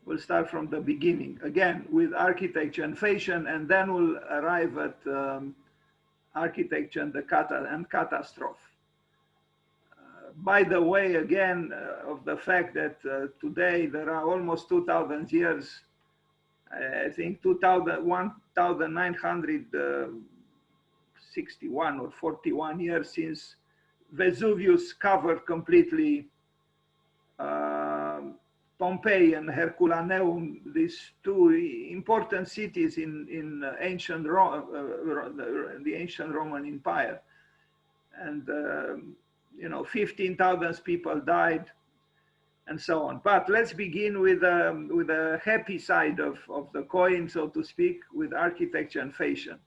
We'll start from the beginning, again, with architecture and fashion, and then we'll arrive at architecture and catastrophe. By the way, again, of the fact that today there are almost 2,000 years, I think 1,961 or 41 years since Vesuvius covered completely Pompeii and Herculaneum, these two important cities in ancient the ancient Roman Empire. And you know, 15,000 people died, and so on. But let's begin with a happy side of the coin, so to speak, with architecture and fashion.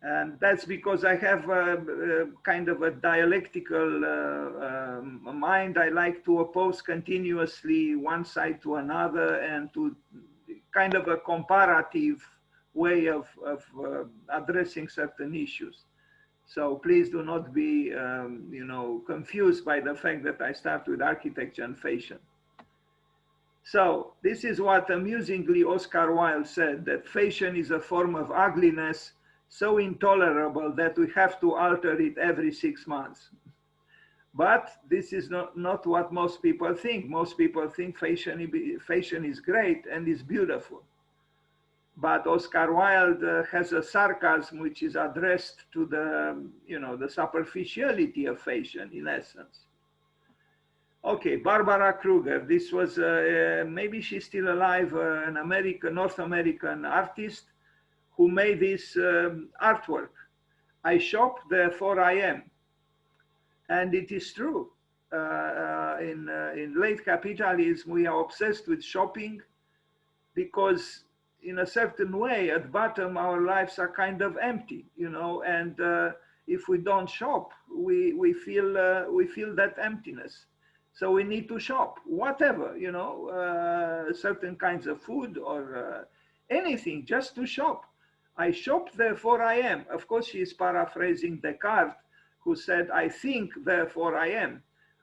And that's because I have a kind of a dialectical mind. I like to oppose continuously one side to another, and to kind of a comparative way of addressing certain issues. So please do not be, you know, confused by the fact that I start with architecture and fashion. So this is what amusingly Oscar Wilde said, that fashion is a form of ugliness so intolerable that we have to alter it every 6 months. But this is not what most people think. Most people think fashion is great and is beautiful. But Oscar Wilde has a sarcasm which is addressed to the, you know, the superficiality of fashion, in essence. Okay, Barbara Kruger. This was, maybe she's still alive, an North American artist who made this artwork. I shop, therefore I am. And it is true. In late capitalism, we are obsessed with shopping because in a certain way, at bottom, our lives are kind of empty, you know, and if we don't shop, we feel that emptiness. So we need to shop, whatever, you know, certain kinds of food or anything, just to shop. I shop, therefore I am. Of course, she is paraphrasing Descartes, who said, I think, therefore I am.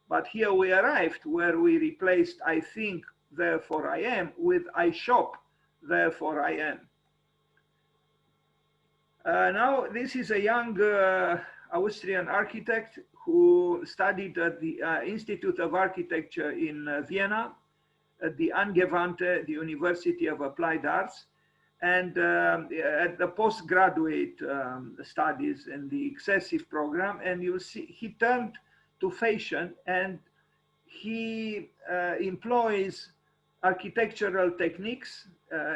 But here we arrived where we replaced I think, therefore I am with I shop, therefore I am. Now, this is a young Austrian architect who studied at the Institute of Architecture in Vienna, at the Angewandte, the University of Applied Arts, and at the postgraduate studies in the excessive program. And you'll see he turned to fashion, and he employs architectural techniques,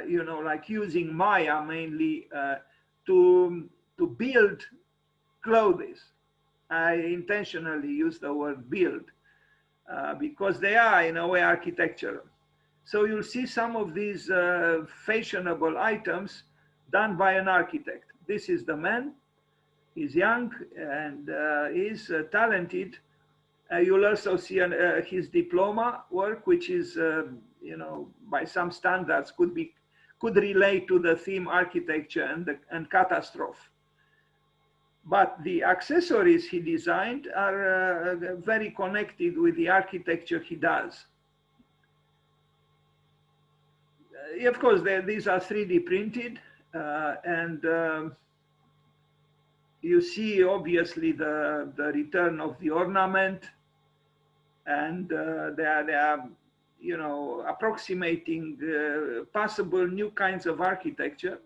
you know, like using Maya mainly to build clothes. I intentionally use the word build because they are in a way architectural. So you'll see some of these fashionable items done by an architect. This is the man. He's young and he's talented. You'll also see his diploma work, which is, you know, by some standards could relate to the theme architecture and catastrophe. But the accessories he designed are very connected with the architecture he does. Of course, these are 3D printed, and you see obviously the return of the ornament, and they are, you know, approximating possible new kinds of architecture,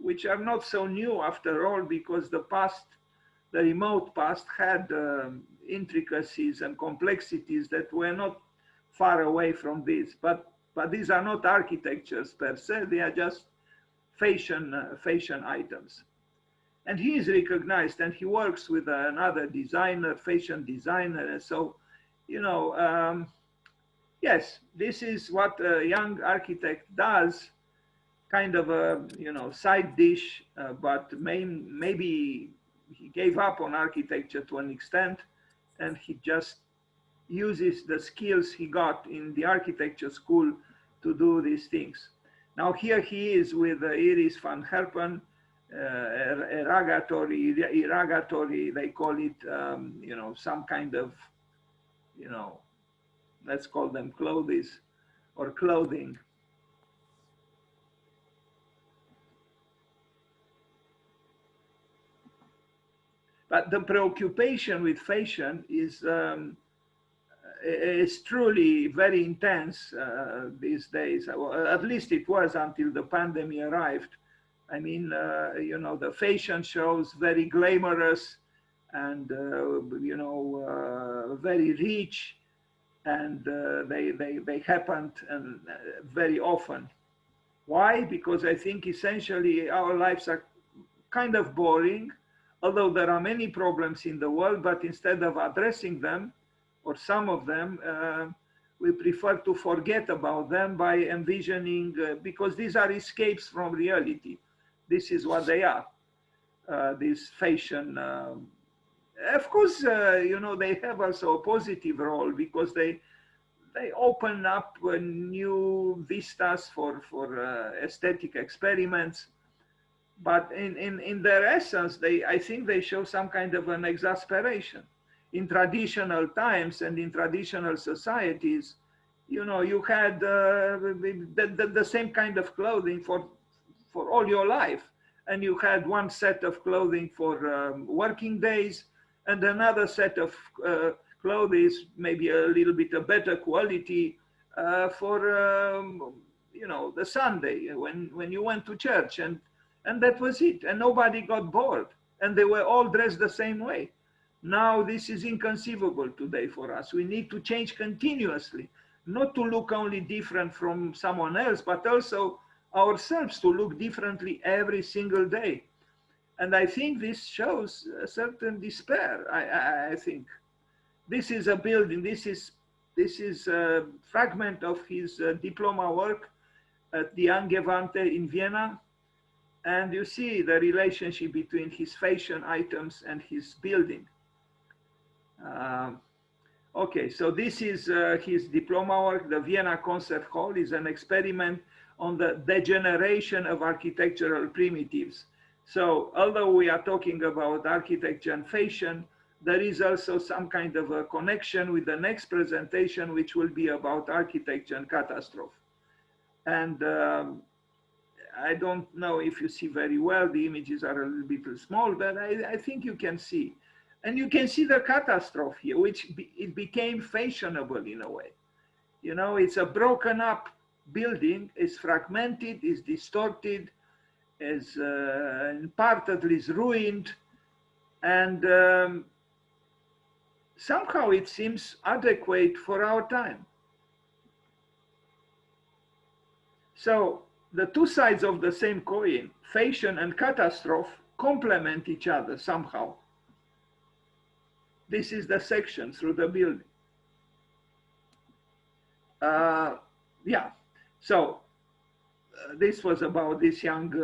which are not so new after all, because the remote past had intricacies and complexities that were not far away from this. But these are not architectures per se, they are just fashion items. And he is recognized, and he works with another designer, fashion designer. And so, you know, yes, this is what a young architect does, kind of a, you know, side dish, but maybe he gave up on architecture to an extent, and he just uses the skills he got in the architecture school to do these things. Now here he is with Iris van Herpen, irrigatory, they call it, you know, some kind of, you know, let's call them clothes or clothing. But the preoccupation with fashion is truly very intense these days. At least it was until the pandemic arrived. I mean, you know, the fashion shows very glamorous and, you know, very rich, and they happened very often. Why? Because I think essentially our lives are kind of boring, although there are many problems in the world, but instead of addressing them, or some of them, we prefer to forget about them by envisioning, because these are escapes from reality. This is what they are, this fashion. Of course, you know, they have also a positive role because they open up new vistas for aesthetic experiments. But in their essence, I think they show some kind of an exasperation. In traditional times and in traditional societies, you know, you had the same kind of clothing for all your life. And you had one set of clothing for working days and another set of clothes, maybe a little bit of better quality for, you know, the Sunday when you went to church. And that was it. And nobody got bored. And they were all dressed the same way. Now, this is inconceivable today for us. We need to change continuously, not to look only different from someone else, but also ourselves to look differently every single day. And I think this shows a certain despair, I think. This is a building, this is a fragment of his diploma work at the Angewandte in Vienna. And you see the relationship between his fashion items and his building. Okay, so this is his diploma work. The Vienna Concert Hall is an experiment on the degeneration of architectural primitives. So although we are talking about architecture and fashion, there is also some kind of a connection with the next presentation, which will be about architecture and catastrophe. And I don't know if you see very well, the images are a little bit small, but I think you can see. And you can see the catastrophe here, which it became fashionable in a way. You know, it's a broken up building, it's fragmented, it's distorted, is partly is ruined, and somehow it seems adequate for our time. So the two sides of the same coin, fashion and catastrophe, complement each other somehow. This is the section through the building. Yeah, so this was about this young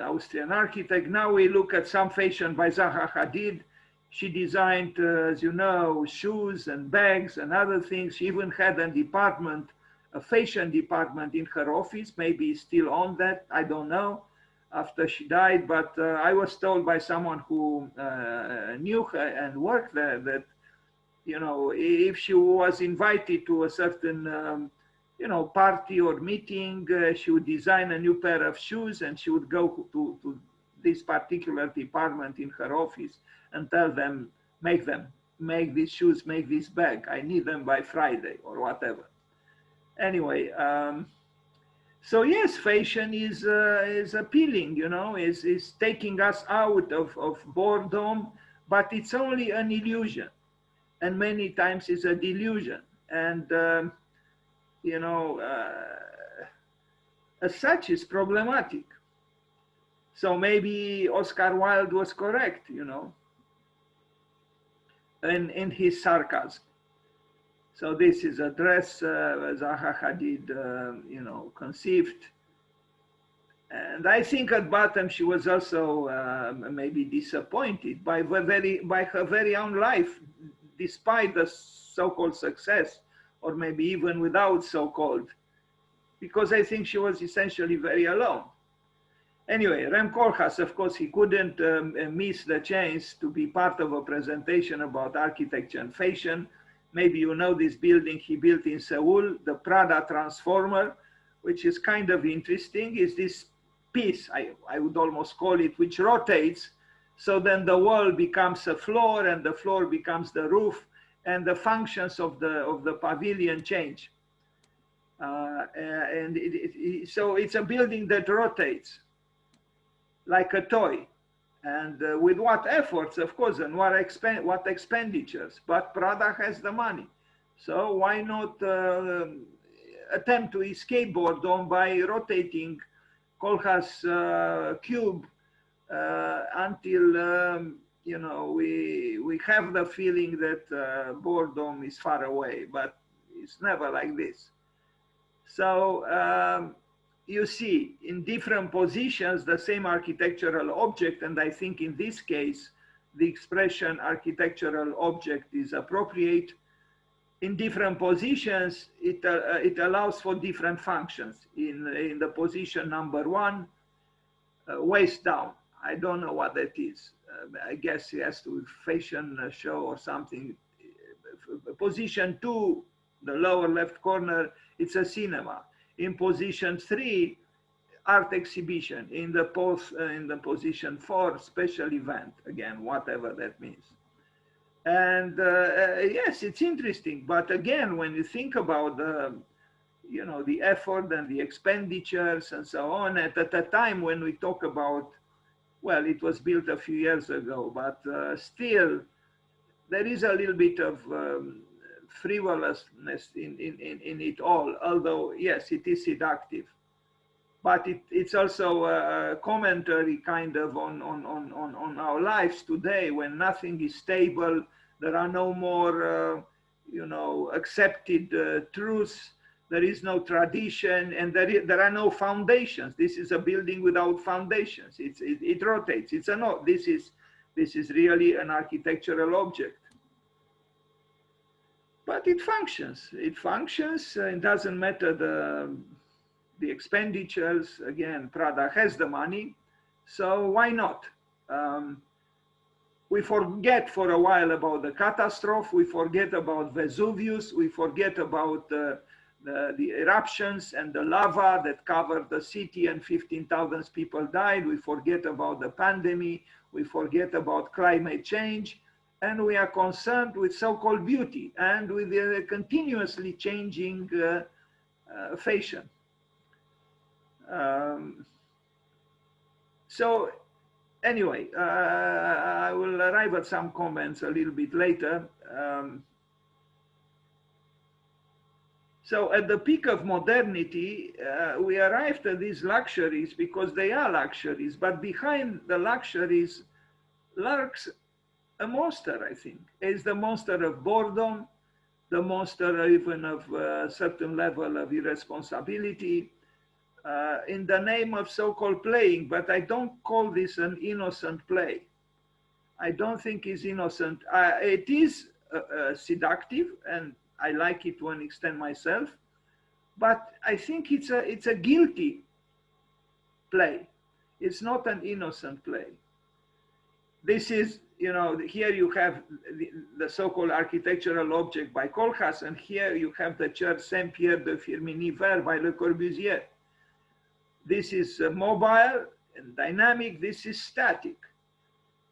Austrian architect. Now we look at some fashion by Zaha Hadid. She designed, as you know, shoes and bags and other things. She even had a department, a fashion department in her office, maybe still on that, I don't know, after she died. But I was told by someone who knew her and worked there that, you know, if she was invited to a certain, you know, party or meeting, she would design a new pair of shoes and she would go to this particular department in her office and tell them, make these shoes, make this bag. I need them by Friday or whatever. Anyway, so yes, fashion is appealing, you know, is taking us out of boredom, but it's only an illusion. And many times it's a delusion. And, you know, as such, it's problematic. So maybe Oscar Wilde was correct, you know, in his sarcasm. So this is a dress Zaha Hadid, you know, conceived. And I think at bottom she was also maybe disappointed by her very own life, despite the so-called success, or maybe even without so-called, because I think she was essentially very alone. Anyway, Rem Koolhaas, of course, he couldn't miss the chance to be part of a presentation about architecture and fashion. maybe you know this building he built in Seoul, the Prada transformer, which is kind of interesting, is this piece, I would almost call it, which rotates. So then the wall becomes a floor and the floor becomes the roof, and the functions of the pavilion change. So it's a building that rotates like a toy. And with what efforts, of course, and what expenditures, but Prada has the money. So why not attempt to escape boredom by rotating Kohlhaas cube until you know, we have the feeling that boredom is far away, but it's never like this. So you see in different positions the same architectural object, and I think in this case the expression architectural object is appropriate. In different positions it allows for different functions. In the position number 1, waist down, I don't know what that is. I guess it has to do with fashion show or something. Position 2, the lower left corner, it's a cinema. In position 3, art exhibition. In the position 4, special event. Again, whatever that means. And yes, it's interesting. But again, when you think about you know, the effort and the expenditures and so on, at a time when we talk about, well, it was built a few years ago, but still there is a little bit of frivolousness in it all, although yes, it is seductive, but it's also a commentary kind of on our lives today, when nothing is stable. There are no more you know, accepted truths. There is no tradition, and there are no foundations. This is a building without foundations. It rotates. It's a no. This is really an architectural object. But it functions. It functions. It doesn't matter the expenditures. Again, Prada has the money, so why not? We forget for a while about the catastrophe. We forget about Vesuvius. We forget about the eruptions and the lava that covered the city and 15,000 people died. We forget about the pandemic. We forget about climate change. And we are concerned with so-called beauty and with the continuously changing fashion. So anyway, I will arrive at some comments a little bit later. So at the peak of modernity, we arrived at these luxuries because they are luxuries, but behind the luxuries lurks a monster, I think. It's the monster of boredom, the monster even of a certain level of irresponsibility, in the name of so-called playing, but I don't call this an innocent play. I don't think it's innocent. It is seductive, and I like it to an extent myself, but I think it's a guilty play. It's not an innocent play. This is, you know, here you have the so-called architectural object by Kohlhaas, and here you have the church Saint-Pierre de Firminy-Vert by Le Corbusier. This is mobile and dynamic, this is static.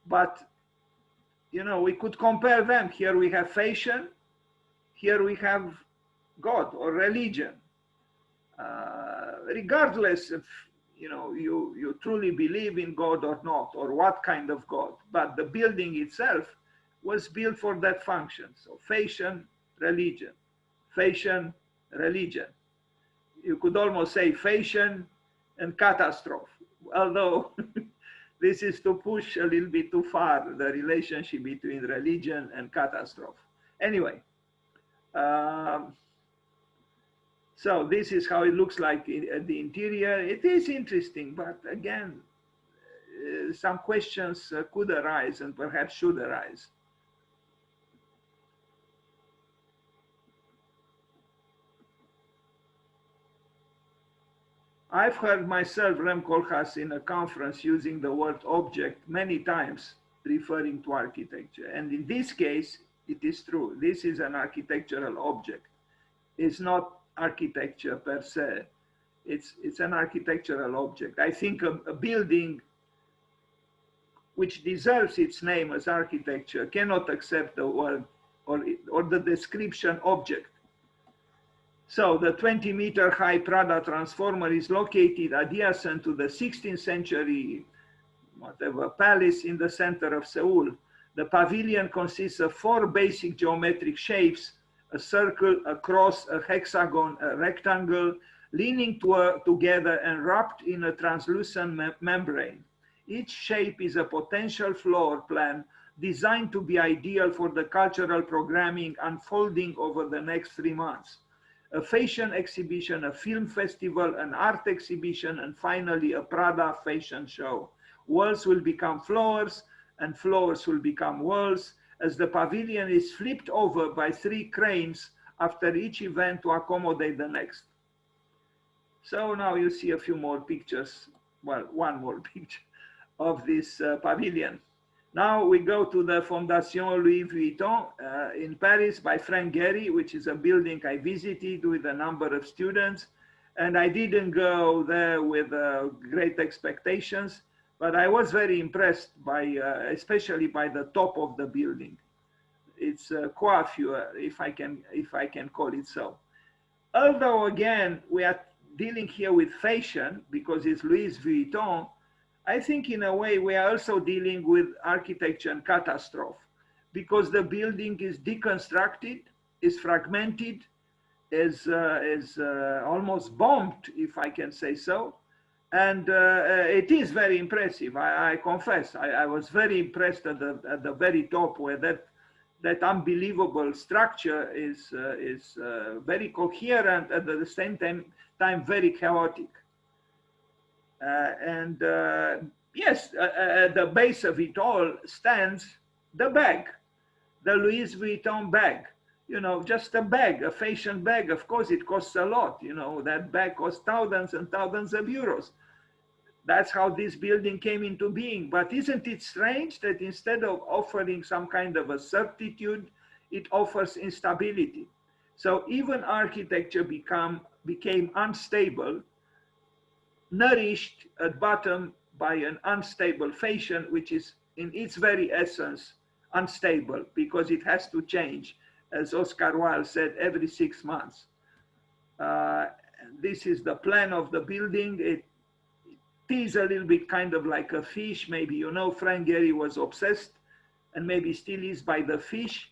But, you know, we could compare them. Here we have fashion, here we have God or religion. Regardless if, you know, you truly believe in God or not, or what kind of God, but the building itself was built for that function. So fashion, religion, fashion, religion. You could almost say fashion and catastrophe, although this is to push a little bit too far the relationship between religion and catastrophe. Anyway, so this is how it looks like at the interior. It is interesting, but again, some questions could arise and perhaps should arise. I've heard myself, Rem Koolhaas, in a conference using the word object many times, referring to architecture. And in this case, It is true. This is an architectural object. It's not architecture per se. It's an architectural object. I think a building which deserves its name as architecture cannot accept the word or the description object. So the 20-meter high Prada transformer is located adjacent to the 16th century whatever palace in the center of Seoul. The pavilion consists of 4 basic geometric shapes: a circle, a cross, a hexagon, a rectangle, leaning together and wrapped in a translucent membrane. Each shape is a potential floor plan designed to be ideal for the cultural programming unfolding over the next 3 months. A fashion exhibition, a film festival, an art exhibition, and finally a Prada fashion show. Walls will become floors, and floors will become walls, as the pavilion is flipped over by 3 cranes after each event to accommodate the next. So now you see a few more pictures, well, one more picture of this pavilion. Now we go to the Fondation Louis Vuitton in Paris by Frank Gehry, which is a building I visited with a number of students. And I didn't go there with great expectations, but I was very impressed by, especially by the top of the building. It's a coiffure, if I can call it so. Although again, we are dealing here with fashion because it's Louis Vuitton, I think in a way we are also dealing with architecture and catastrophe because the building is deconstructed, is fragmented, is almost bombed, if I can say so. And it is very impressive, I confess. I was very impressed at the very top where that unbelievable structure is very coherent and at the same time very chaotic. Yes, at the base of it all stands the bag, the Louis Vuitton bag. You know, just a bag, a fashion bag. Of course, it costs a lot. You know, that bag costs thousands and thousands of euros. That's how this building came into being. But isn't it strange that instead of offering some kind of a certitude, it offers instability? So even architecture became unstable, nourished at bottom by an unstable fashion, which is in its very essence unstable because it has to change, as Oscar Wilde said, every 6 months. This is the plan of the building. It is a little bit kind of like a fish. Maybe, you know, Frank Gehry was obsessed and maybe still is by the fish.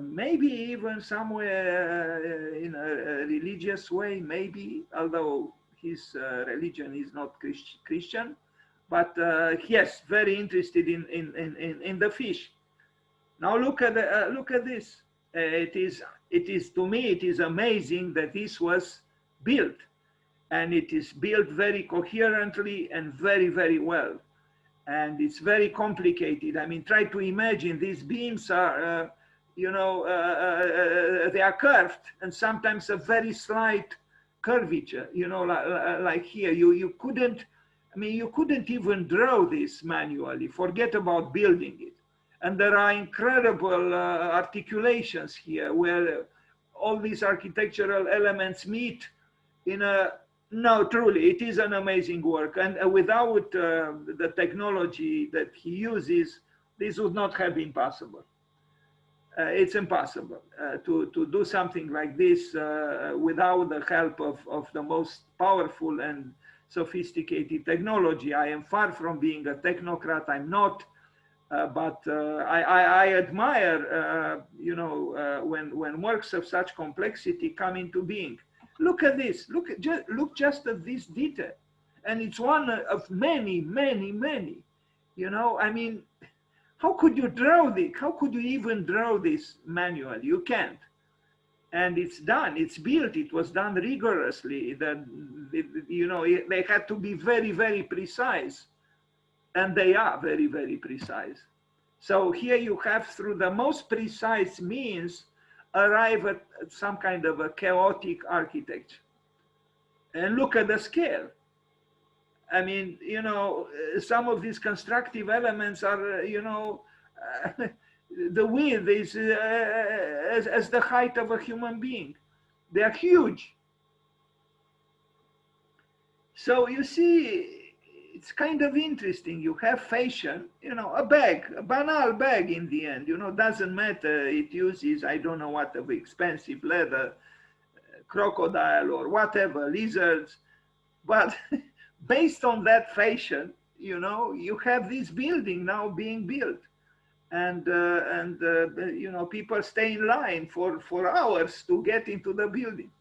Maybe even somewhere in a religious way, maybe, although his religion is not Christian, but yes, very interested in the fish. Now look at this. It is to me it is amazing that this was built, and it is built very coherently and very well. And it's very complicated. I mean, try to imagine these beams are, you know, they are curved and sometimes a very slight curvature, you know, like here. You couldn't, I mean, you couldn't even draw this manually, forget about building it. And there are incredible articulations here where all these architectural elements meet in a, no, truly, it is an amazing work. And without the technology that he uses, this would not have been possible. It's impossible to do something like this without the help of the most powerful and sophisticated technology. I am far from being a technocrat, I'm not. But I admire, you know, when works of such complexity come into being. Look at this. Look just at this detail, and it's one of many. You know, I mean, how could you draw this? How could you even draw this manually? You can't. And it's done. It's built. It was done rigorously. That, you know, they had to be very precise. And they are very precise. So here you have, through the most precise means, arrive at some kind of a chaotic architecture. And look at the scale. I mean, you know, some of these constructive elements are, you know, The width is as the height of a human being. They are huge. So you see, it's kind of interesting. You have fashion, you know, a bag, a banal bag in the end, you know, doesn't matter. It uses, I don't know what of expensive leather, crocodile or whatever, lizards. But based on that fashion, you know, you have this building now being built. And you know, people stay in line for hours to get into the building.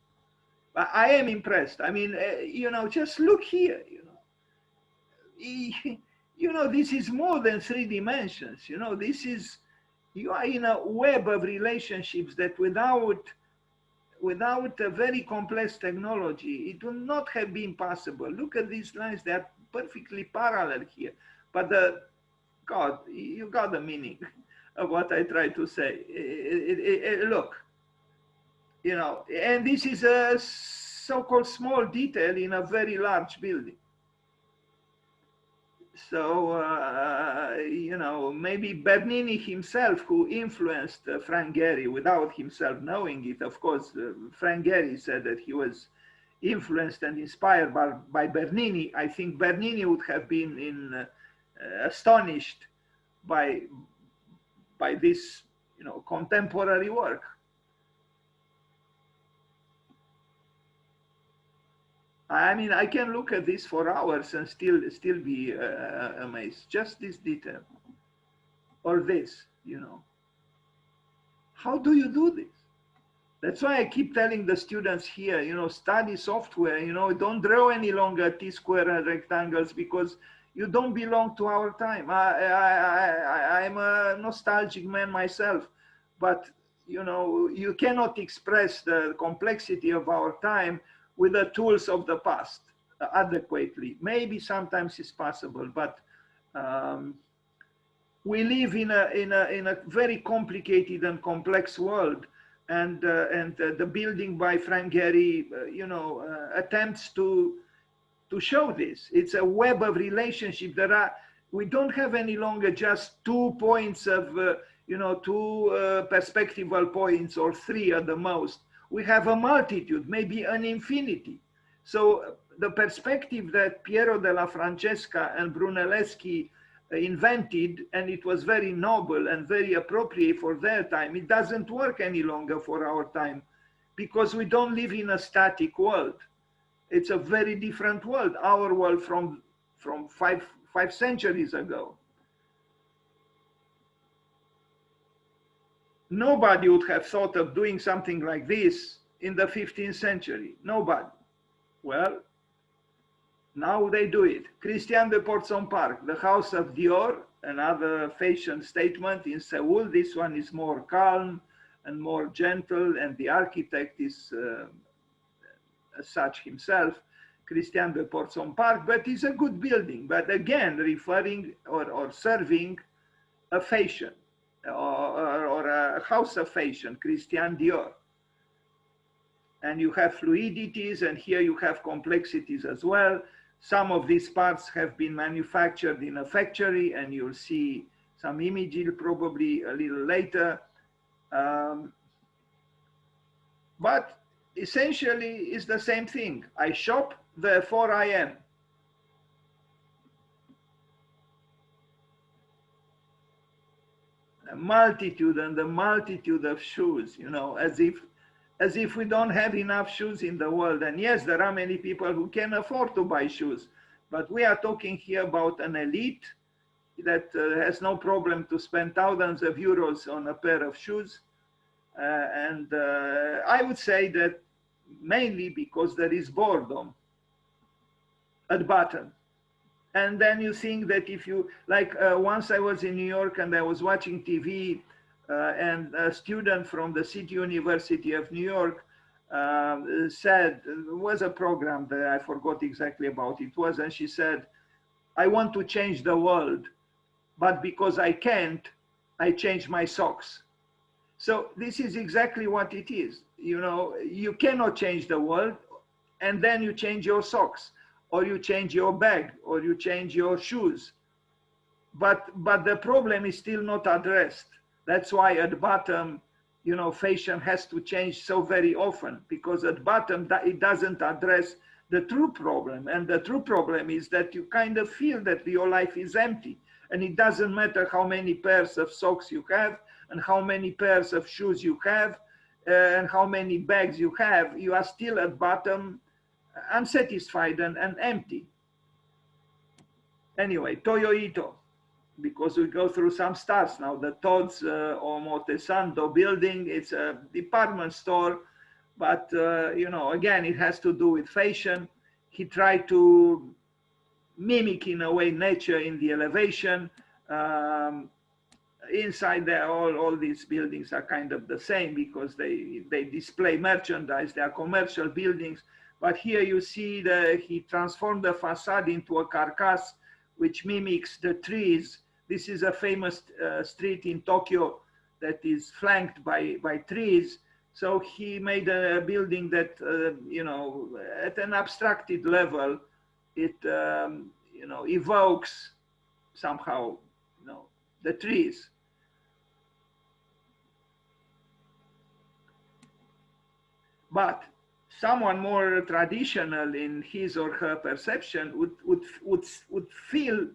I am impressed. I mean, you know, just look here, you know. You know, this is more than 3 dimensions. You know, this is, you are in a web of relationships that without a very complex technology, it would not have been possible. Look at these lines, they're perfectly parallel here. But God, you got the meaning of what I try to say. Look, you know, and this is a so-called small detail in a very large building. So, you know, maybe Bernini himself, who influenced Frank Gehry without himself knowing it, of course, Frank Gehry said that he was influenced and inspired by Bernini. I think Bernini would have been astonished by this, you know, contemporary work. I mean, I can look at this for hours and still be amazed. Just this detail, or this, you know. How do you do this? That's why I keep telling the students here, you know, study software. You know, don't draw any longer T-square and rectangles because you don't belong to our time. I'm a nostalgic man myself, but you know, you cannot express the complexity of our time with the tools of the past adequately. Maybe sometimes it's possible, but we live in a very complicated and complex world, and the building by Frank Gehry, you know, attempts to show this. It's a web of relationship. We don't have any longer just 2 points of, you know, 2 perspectival points or 3 at the most. We have a multitude, maybe an infinity. So the perspective that Piero della Francesca and Brunelleschi invented, and it was very noble and very appropriate for their time, it doesn't work any longer for our time because we don't live in a static world. It's a very different world, our world from five centuries ago. Nobody would have thought of doing something like this in the 15th century. Nobody. Well, now they do it. Christian de Portzon-Parc, the house of Dior, another fashion statement in Seoul. This one is more calm and more gentle, and the architect is as such himself, Christian de Portzon-Parc, but it's a good building. But again, referring or serving a fashion. Or a house of fashion, Christian Dior. And you have fluidities, and here you have complexities as well. Some of these parts have been manufactured in a factory, and you'll see some images probably a little later. But essentially, it's the same thing. I shop, therefore I am. A multitude and the multitude of shoes, you know, as if we don't have enough shoes in the world. And yes, there are many people who can afford to buy shoes, but we are talking here about an elite that has no problem to spend thousands of euros on a pair of shoes. And I would say that mainly because there is boredom at bottom. And then you think that if you, like once I was in New York and I was watching TV and a student from the City University of New York said, it was a program that I forgot exactly about it was, and she said, I want to change the world, but because I can't, I change my socks. So this is exactly what it is. You know, you cannot change the world and then you change your socks, or you change your bag, or you change your shoes. But the problem is still not addressed. That's why at bottom, you know, fashion has to change so very often, because at bottom it doesn't address the true problem. And the true problem is that you kind of feel that your life is empty. And it doesn't matter how many pairs of socks you have and how many pairs of shoes you have and how many bags you have, you are still at bottom unsatisfied and empty. Anyway, Toyo Ito, because we go through some stars now. The Todd's Omotesando building, it's a department store, but you know, again, it has to do with fashion. He tried to mimic in a way nature in the elevation. Inside there, all these buildings are kind of the same because they display merchandise. They are commercial buildings. But here you see that he transformed the facade into a carcass which mimics the trees. This is a famous street in Tokyo that is flanked by trees. So he made a building that, you know, at an abstracted level, it, you know, evokes somehow, you know, the trees. But someone more traditional in his or her perception would feel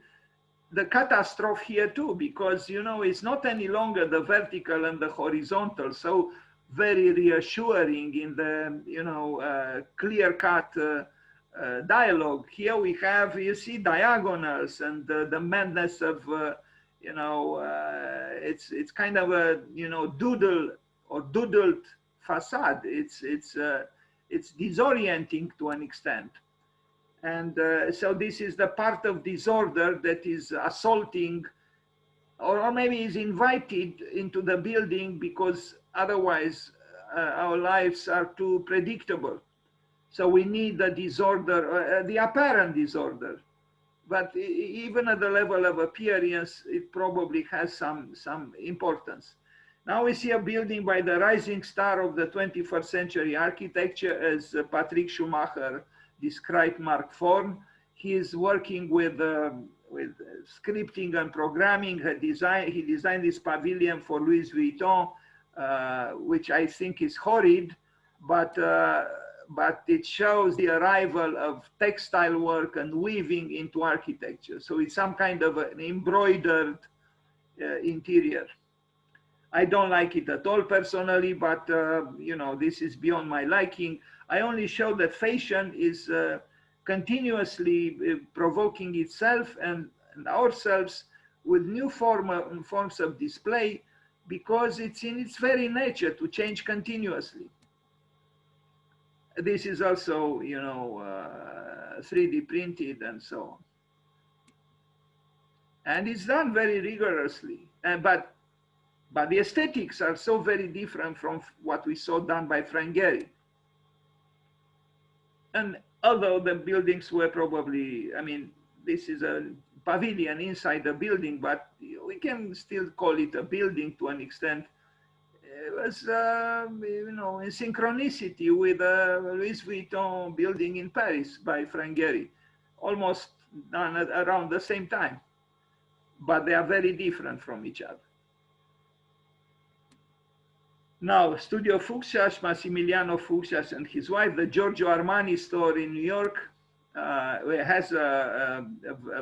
the catastrophe here too, because, you know, it's not any longer the vertical and the horizontal, so very reassuring in the, you know, clear-cut dialogue. Here we have, you see, diagonals and the madness of, you know, it's kind of a, you know, doodle or doodled facade. It's disorienting to an extent. And so this is the part of disorder that is assaulting, or maybe is invited into the building because otherwise our lives are too predictable. So we need the disorder, the apparent disorder. But even at the level of appearance, it probably has some importance. Now we see a building by the rising star of the 21st century architecture, as Patrick Schumacher described Mark Form. He is working with scripting and programming. He designed this pavilion for Louis Vuitton, which I think is horrid, but it shows the arrival of textile work and weaving into architecture. So it's some kind of an embroidered interior. I don't like it at all personally, but you know, this is beyond my liking. I only show that fashion is continuously provoking itself and ourselves with new forms of display, because it's in its very nature to change continuously. This is also, you know, 3D printed and so on. And it's done very rigorously, but the aesthetics are so very different from what we saw done by Frank Gehry. And although the buildings were probably, I mean, this is a pavilion inside the building, but we can still call it a building to an extent. It was, you know, in synchronicity with Louis Vuitton building in Paris by Frank Gehry, almost done at around the same time. But they are very different from each other. Now, Studio Fuchsias, Massimiliano Fuchsias and his wife, the Giorgio Armani store in New York, has a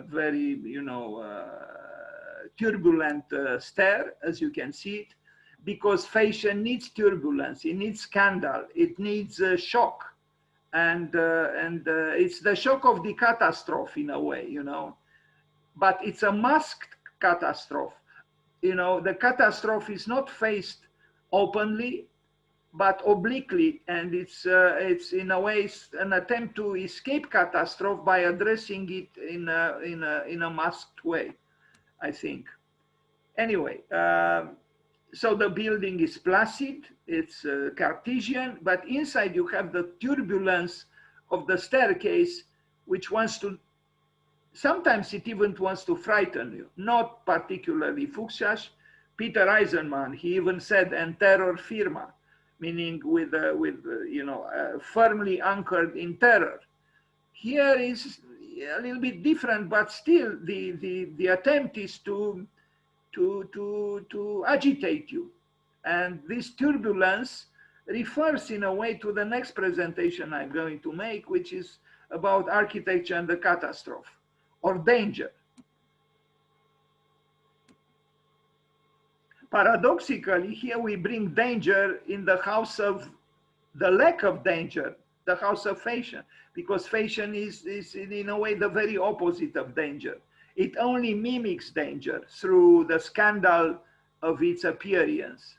very, you know, turbulent stair, as you can see it, because fashion needs turbulence, it needs scandal, it needs shock. And it's the shock of the catastrophe in a way, you know, but it's a masked catastrophe. You know, the catastrophe is not faced openly, but obliquely, and it's in a way an attempt to escape catastrophe by addressing it in a masked way, I think. Anyway, so the building is placid, it's Cartesian, but inside you have the turbulence of the staircase, which wants to, sometimes it even wants to frighten you, not particularly Fuchsias. Peter Eisenman, he even said, "en terror firma," meaning with you know, firmly anchored in terror. Here is a little bit different, but still the attempt is to to agitate you. And this turbulence refers in a way to the next presentation I'm going to make, which is about architecture and the catastrophe or danger. Paradoxically, here we bring danger in the house of the lack of danger, the house of fashion, because fashion is in a way the very opposite of danger. It only mimics danger through the scandal of its appearance.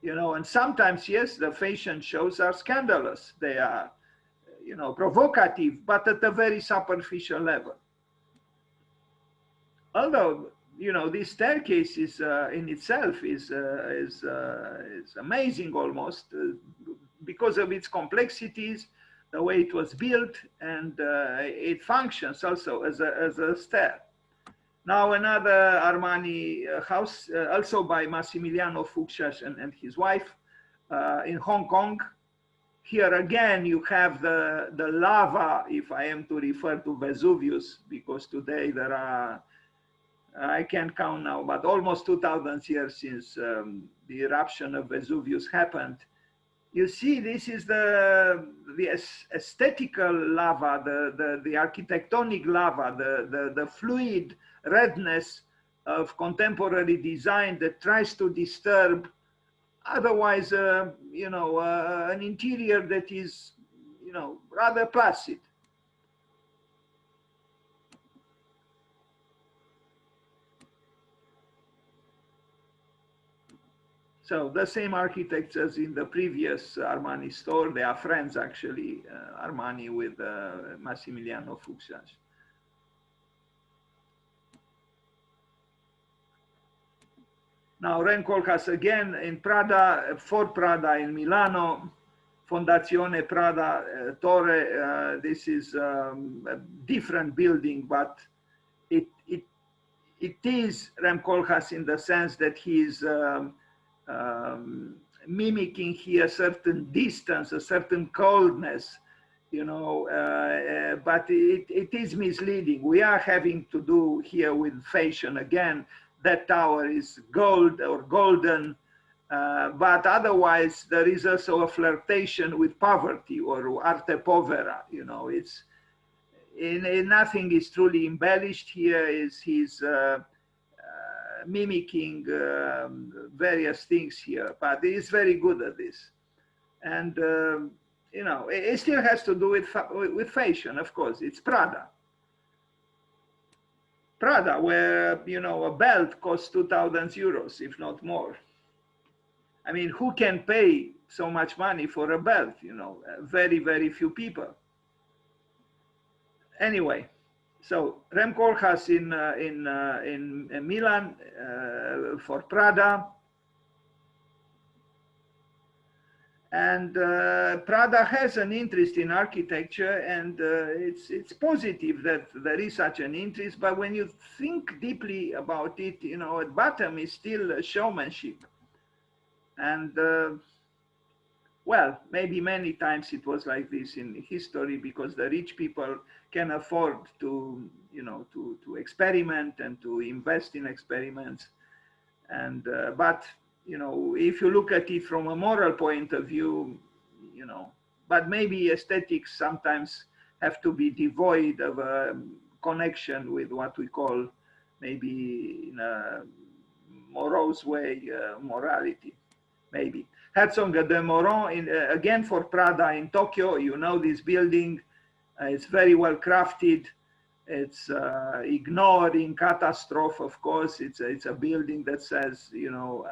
You know, and sometimes, yes, the fashion shows are scandalous. They are, you know, provocative, but at a very superficial level. Although, you know, this staircase is in itself is amazing almost because of its complexities, the way it was built, and it functions also as a stair. Now another Armani house, also by Massimiliano Fuchsas and his wife in Hong Kong. Here again, you have the lava, if I am to refer to Vesuvius, because today there are, I can't count now, but almost 2,000 years since the eruption of Vesuvius happened. You see, this is the aesthetical lava, the architectonic lava, the fluid redness of contemporary design that tries to disturb otherwise, you know, an interior that is, you know, rather placid. So the same architects as in the previous Armani store, they are friends actually, Armani with Massimiliano Fuchsas. Now Rem Koolhaas again in Prada, for Prada in Milano, Fondazione Prada Torre. This is a different building, but it is Rem Koolhaas in the sense that he is mimicking here a certain distance, a certain coldness, you know, but it is misleading. We are having to do here with fashion again. That tower is gold or golden, but otherwise there is also a flirtation with poverty or arte povera. You know, it's nothing is truly embellished here. He's mimicking various things here, but he's very good at this. And you know, it still has to do with fashion, of course. It's Prada. Prada, where, you know, a belt costs 2,000 euros, if not more. I mean, who can pay so much money for a belt? You know, very, very few people. Anyway, so Rem Koolhaas in Milan for Prada. And Prada has an interest in architecture, and it's positive that there is such an interest. But when you think deeply about it, you know, at bottom is still showmanship. And well, maybe many times it was like this in history because the rich people can afford to, you know, to experiment and to invest in experiments. And but you know, if you look at it from a moral point of view, you know, but maybe aesthetics sometimes have to be devoid of a connection with what we call maybe in a morose way, morality, maybe. Herzog de Meuron, again for Prada in Tokyo, you know this building, it's very well crafted. It's ignoring catastrophe, of course. It's a building that says, you know,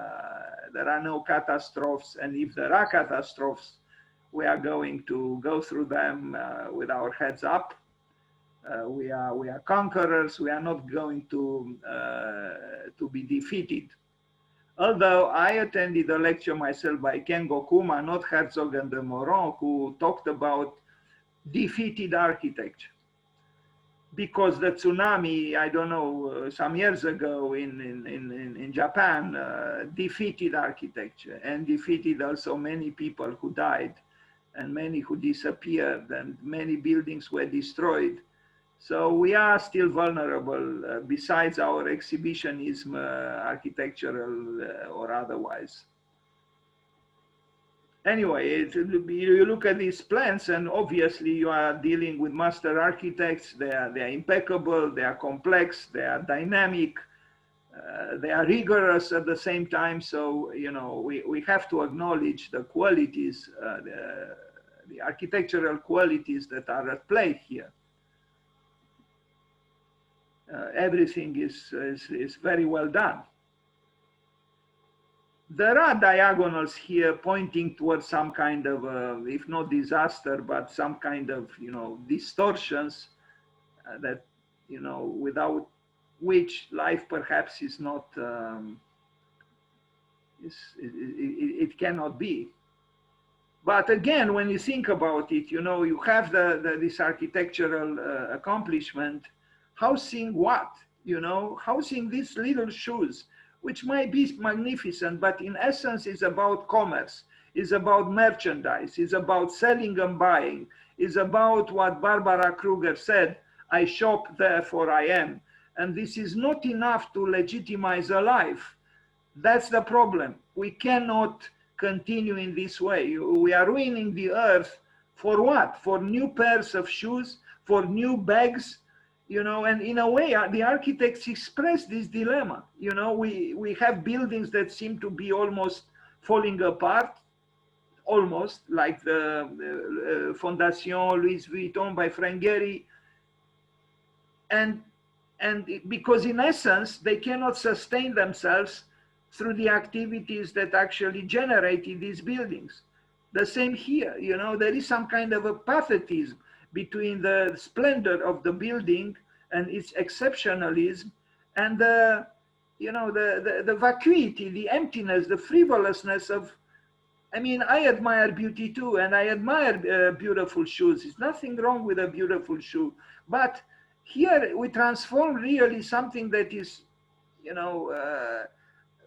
there are no catastrophes, and if there are catastrophes, we are going to go through them with our heads up. We are conquerors. We are not going to be defeated. Although I attended a lecture myself by Dan Coma, not Herzog and de Meuron, who talked about defeated architecture. Because the tsunami, I don't know, some years ago in Japan, defeated architecture and defeated also many people who died and many who disappeared and many buildings were destroyed. So we are still vulnerable, besides our exhibitionism, architectural or otherwise. Anyway, you look at these plans, and obviously you are dealing with master architects. They are impeccable, they are complex, they are dynamic, they are rigorous at the same time. So, you know, we have to acknowledge the qualities, the architectural qualities that are at play here. Everything is very well done. There are diagonals here pointing towards some kind of, if not disaster, but some kind of, you know, distortions that, you know, without which life perhaps is not, it cannot be. But again, when you think about it, you know, you have this architectural accomplishment, housing what, you know, housing these little shoes, which might be magnificent, but in essence is about commerce, is about merchandise, is about selling and buying, is about what Barbara Kruger said, I shop, therefore I am. And this is not enough to legitimize a life. That's the problem. We cannot continue in this way. We are ruining the earth for what? For new pairs of shoes, for new bags, you know, and in a way, the architects express this dilemma. You know, we have buildings that seem to be almost falling apart, almost like the Fondation Louis Vuitton by Frank Gehry. And because in essence, they cannot sustain themselves through the activities that actually generated these buildings. The same here, you know, there is some kind of a pathetism between the splendor of the building and its exceptionalism and the, you know, the vacuity, the emptiness, the frivolousness of, I mean, I admire beauty too, and I admire beautiful shoes. There's nothing wrong with a beautiful shoe, but here we transform really something that is, you know,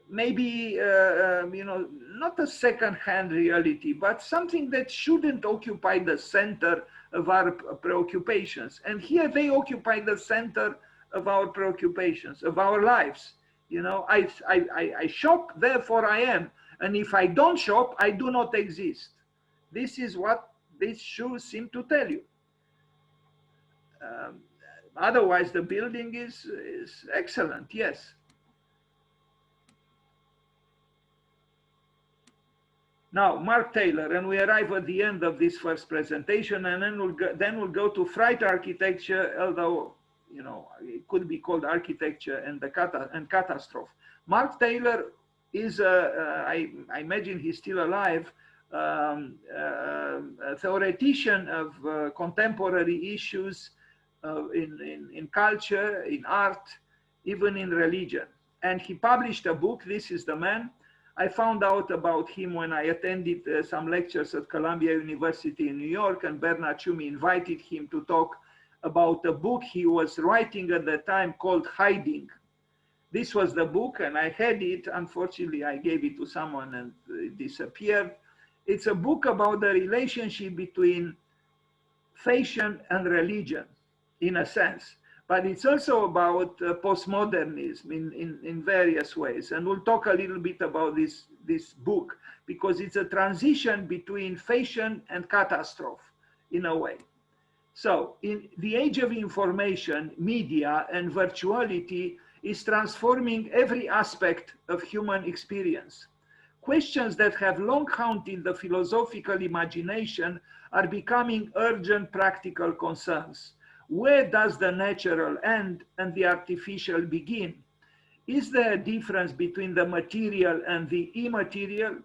maybe, you know, not a second-hand reality, but something that shouldn't occupy the center of our preoccupations. And here they occupy the center of our preoccupations, of our lives. You know, I shop, therefore I am. And if I don't shop, I do not exist. This is what these shoes seem to tell you. Otherwise, the building is excellent, yes. Now, Mark Taylor, and we arrive at the end of this first presentation, and then we'll go to fright architecture, although, you know, it could be called architecture and catastrophe. Mark Taylor is, I imagine he's still alive, a theoretician of contemporary issues in culture, in art, even in religion. And he published a book, This is the Man. I found out about him when I attended some lectures at Columbia University in New York, and Bernard Tschumi invited him to talk about a book he was writing at the time called Hiding. This was the book, and I had it. Unfortunately, I gave it to someone and it disappeared. It's a book about the relationship between fashion and religion, in a sense. But it's also about postmodernism in various ways. And we'll talk a little bit about this book, because it's a transition between fashion and catastrophe, in a way. So in the age of information, media, and virtuality is transforming every aspect of human experience. Questions that have long haunted the philosophical imagination are becoming urgent practical concerns. Where does the natural end and the artificial begin? Is there a difference between the material and the immaterial?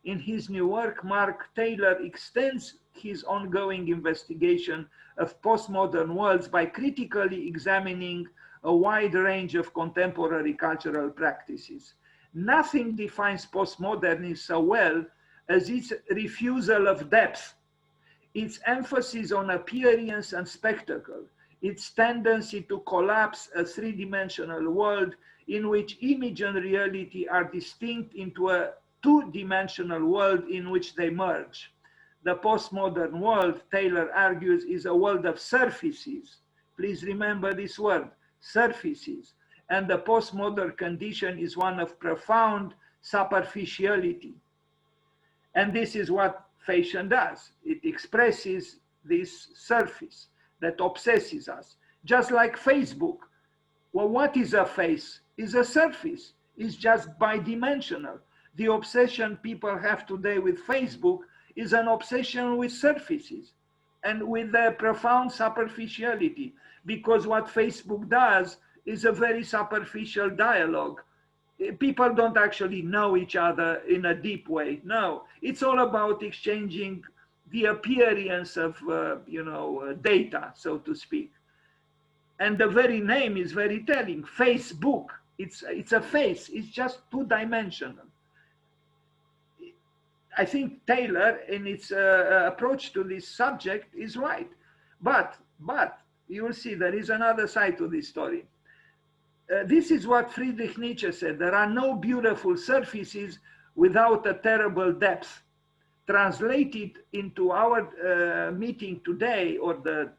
In his new work, Mark Taylor extends his ongoing investigation of postmodern worlds by critically examining a wide range of contemporary cultural practices. Nothing defines postmodernism so well as its refusal of depth, its emphasis on appearance and spectacle, its tendency to collapse a three-dimensional world in which image and reality are distinct into a two-dimensional world in which they merge. The postmodern world, Taylor argues, is a world of surfaces, Please remember this word, surfaces. And the postmodern condition is one of profound superficiality. And this is what fashion does. It expresses this surface that obsesses us. Just like Facebook. Well, what is a face? Is a surface. It's just bidimensional. The obsession people have today with Facebook is an obsession with surfaces and with a profound superficiality, because what Facebook does is a very superficial dialogue. People don't actually know each other in a deep way. No, it's all about exchanging the appearance of, data, so to speak. And the very name is very telling. Facebook, it's a face. It's just two-dimensional. I think Taylor, in its approach to this subject, is right. But you will see there is another side to this story. This is what Friedrich Nietzsche said. There are no beautiful surfaces without a terrible depth. Translated into our meeting today, or the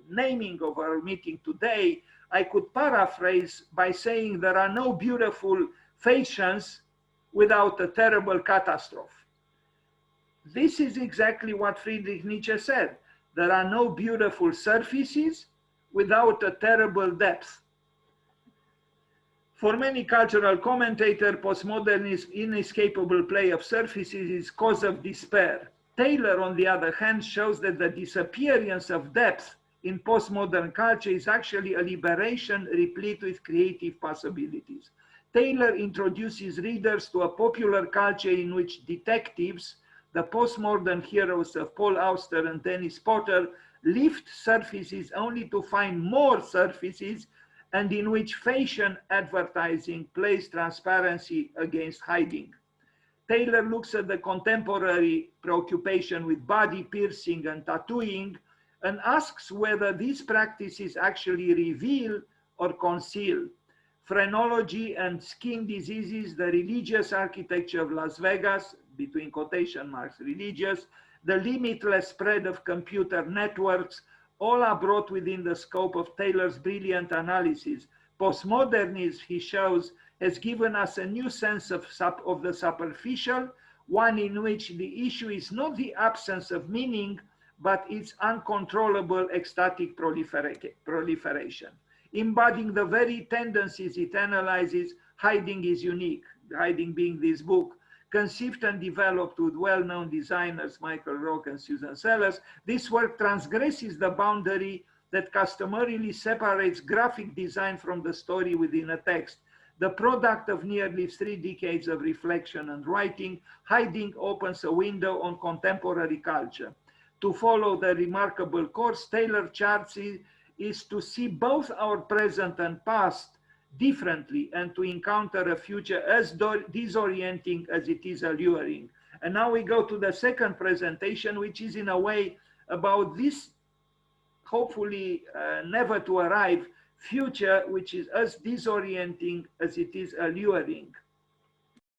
naming of our meeting today, I could paraphrase by saying there are no beautiful fashions without a terrible catastrophe. This is exactly what Friedrich Nietzsche said. There are no beautiful surfaces without a terrible depth. For many cultural commentators, postmodernism's inescapable play of surfaces is cause of despair. Taylor, on the other hand, shows that the disappearance of depth in postmodern culture is actually a liberation replete with creative possibilities. Taylor introduces readers to a popular culture in which detectives, the postmodern heroes of Paul Auster and Dennis Potter, lift surfaces only to find more surfaces, and in which fashion advertising plays transparency against hiding. Taylor looks at the contemporary preoccupation with body piercing and tattooing and asks whether these practices actually reveal or conceal. Phrenology and skin diseases, the religious architecture of Las Vegas, between quotation marks, religious, the limitless spread of computer networks, all are brought within the scope of Taylor's brilliant analysis. Postmodernism, he shows, has given us a new sense of the superficial, one in which the issue is not the absence of meaning, but its uncontrollable ecstatic proliferation. Embodying the very tendencies it analyzes, Hiding is unique, Hiding being this book, conceived and developed with well-known designers Michael Rock and Susan Sellers. This work transgresses the boundary that customarily separates graphic design from the story within a text. The product of nearly 3 decades of reflection and writing, Hiding opens a window on contemporary culture. To follow the remarkable course Taylor charts is to see both our present and past differently and to encounter a future as disorienting as it is alluring. And now we go to the second presentation, which is in a way about this hopefully never to arrive future, which is as disorienting as it is alluring.